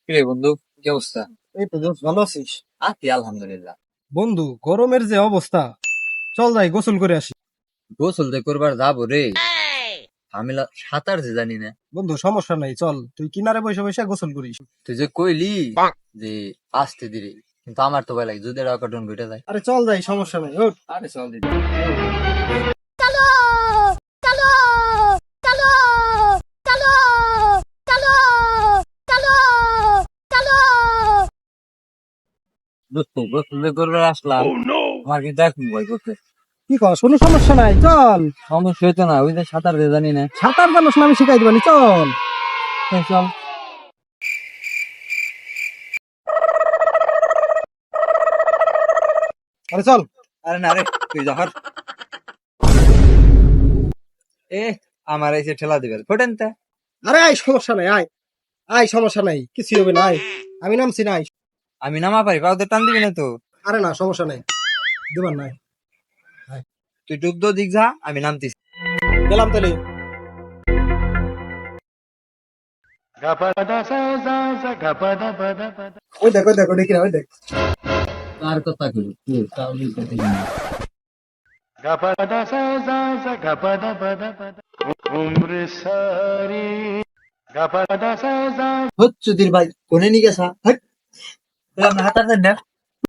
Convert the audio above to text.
কিরে বন্ধু, কি অবস্থা? এই তো দোস্ত, ভালো আছিস? আছি আলহামদুলিল্লাহ। বন্ধু, গরমের যে অবস্থা, চল যাই গোসল করে আসি। গোসল যে করবার যাবো রে, ঝামেলা সাঁতার যে জানি না। বন্ধু, সমস্যা নাই, চল তুই কিনারে বসে বসে গোসল করিস। তুই যে কইলি যে আসতে দিবি, কিন্তু আমার তো ভয় লাগে যদি এটা অঘটন ঘটে যায়। আরে চল যাই, সমস্যা নাই, ওঠ। আরে চল দিদি। দোস্ত, গোসল যে করবার আসলাম, আমার কিন্তু এখন ভয় করতে। কি কর, কোনো সমস্যা নাই, চল। সমস্যা হইতো না, ওই যে সাঁতার যে জানি না। সাঁতার জানোস না, আমি শিখাই দিবানি, চল। হ্যাঁ, চল। আরে চল। আরে না রে, তুই যখন এ আমার এসে ঠেলা দিবে ফোটেন তা। আরে আয়, সমস্যা নাই, আয়। আয়, সমস্যা নাই, কিছু হবে না, আয়। আমি নামছি না, আয়। আমি নামা পারি, পাওদের টান দিবি না তো? আরে না, সমস্যা নাই, দিবার নাই। আয়। তুই ডুব দো দিক যা, আমি নামতেছি। গেলাম তাহলে। ওই দেখ, ওই দেখ, ওই দেখ, ওই দেখ। কার কথা কই তুই তাহলে কথা কি? হচ্ছে দির ভাই কোনে নিয়ে গেছা? হাট, আমরা হাতার দেন না।